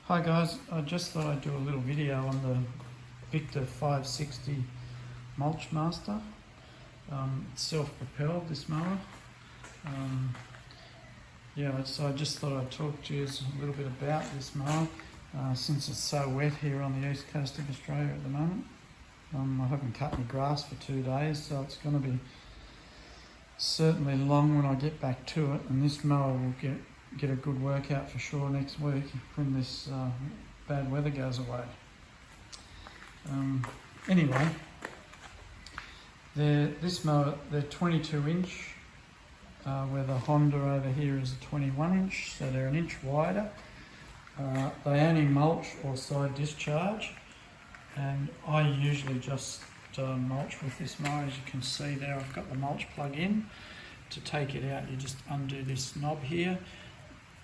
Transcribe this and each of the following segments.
Hi guys, I just thought I'd do a little video on the Victa 560 Mulch Master. It's self-propelled, this mower. So I just thought I'd talk to you a little bit about this mower since it's so wet here on the east coast of Australia at the moment. I haven't cut any grass for 2 days, so it's going to be certainly long when I get back to it, and this mower will get a good workout for sure next week when this bad weather goes away. Anyway, this mower, they're 22 inch, where the Honda over here is a 21 inch, so they're an inch wider. They only mulch or side discharge, and I usually just mulch with this mower. As you can see there, I've got the mulch plug in. To take it out, you just undo this knob here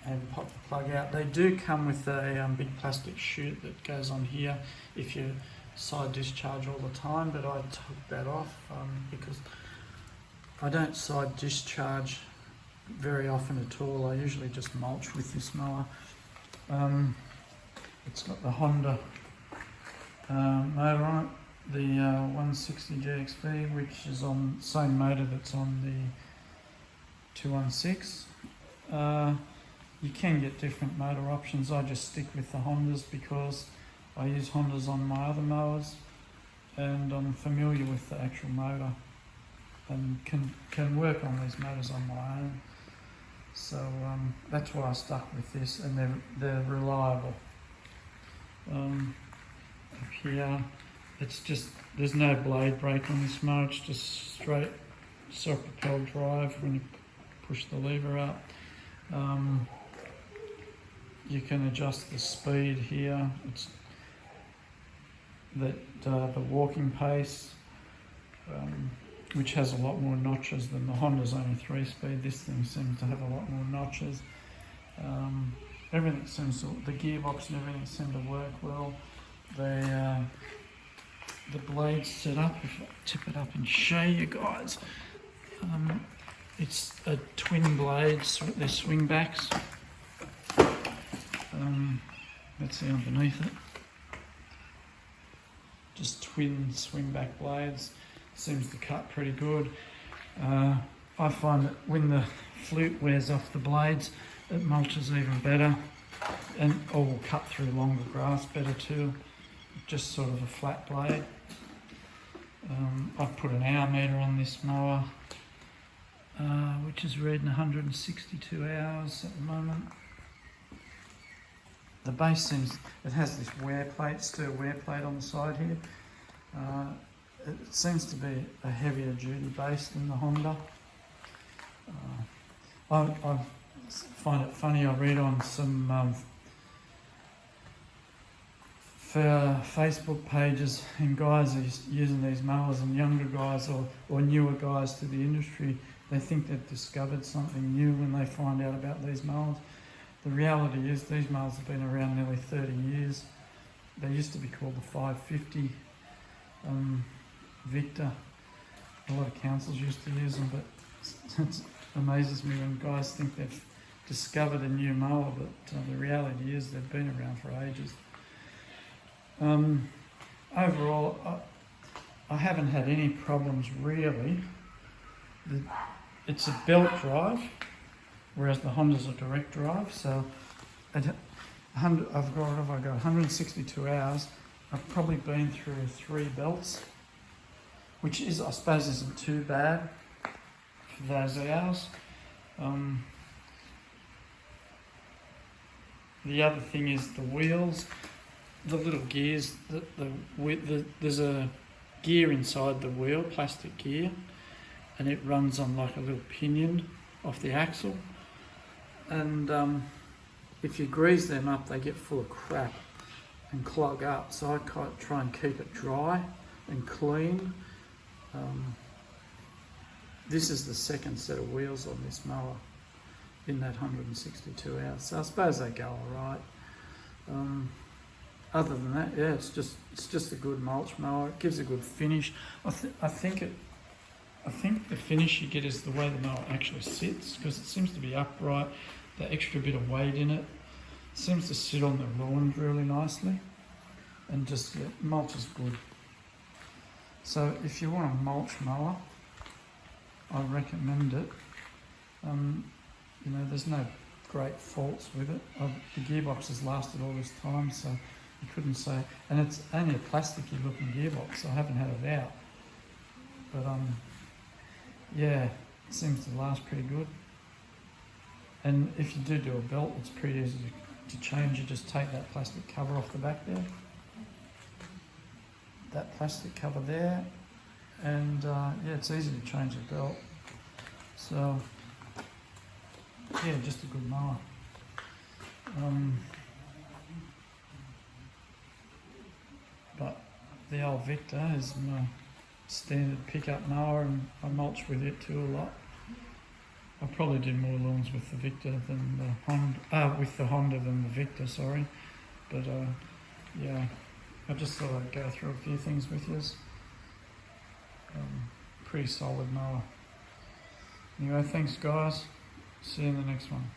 and pop the plug out. They do come with a big plastic chute that goes on here if you side discharge all the time, but I took that off because I don't side discharge very often at all. I usually just mulch with this mower. It's got the Honda motor on it, the 160 GXV, which is on the same motor that's on the 216. You can get different motor options. I just stick with the Hondas because I use Hondas on my other mowers, and I'm familiar with the actual motor and can work on these motors on my own. So that's why I stuck with this, and they're reliable. Up here, it's just, there's no blade brake on this mower. It's just straight self-propelled drive when you push the lever up. You can adjust the speed here. It's the walking pace, which has a lot more notches than the Honda's only 3-speed. This thing seems to have a lot more notches. Everything seems to, the gearbox and everything seem to work well. The blades set up, if I tip it up and show you guys, it's a twin blades, they're swing backs. Let's see underneath it. Just twin swing back blades. Seems to cut pretty good. I find that when the flute wears off the blades, it mulches even better, and will cut through longer grass better too. Just sort of a flat blade. I've put an hour meter on this mower, which is reading 162 hours at the moment. The base seems, it has this wear plate, steel wear plate on the side here. It seems to be a heavier duty base than the Honda. I find it funny, I read on some Facebook pages, and guys are using these mowers, and younger guys or newer guys to the industry, they think they've discovered something new when they find out about these mowers. The reality is these mowers have been around nearly 30 years. They used to be called the 550 Victa. A lot of councils used to use them, but it amazes me when guys think they've discovered a new mower, but the reality is they've been around for ages. Overall, I haven't had any problems really. It's a belt drive, whereas the Honda's a direct drive. So I've got 162 hours. I've probably been through 3 belts, which is, I suppose, isn't too bad for those hours. The other thing is the wheels, the little gears. There's a gear inside the wheel, plastic gear, and it runs on like a little pinion off the axle. And if you grease them up, they get full of crap and clog up. So I try and keep it dry and clean. This is the second set of wheels on this mower in that 162 hours. So I suppose they go all right. Other than that, yeah, it's just a good mulch mower. It gives a good finish. I think the finish you get is the way the mower actually sits, because it seems to be upright. The extra bit of weight in it seems to sit on the lawn really nicely, and just mulch is good. So if you want a mulch mower, I recommend it. You know, there's no great faults with it. The gearbox has lasted all this time, so you couldn't say. And it's only a plasticky looking gearbox. I haven't had it out, but yeah, it seems to last pretty good. And if you do a belt, it's pretty easy to change. You just take that plastic cover off the back there, that plastic cover there, and yeah, it's easy to change the belt. So yeah, just a good mower. But the old Victa is my standard pickup mower, and I mulch with it too a lot. I probably do more lawns with the Victa than the Honda, with the Honda than the Victa, sorry. But yeah, I just thought I'd go through a few things with you. Pretty solid mower. Anyway, thanks guys. See you in the next one.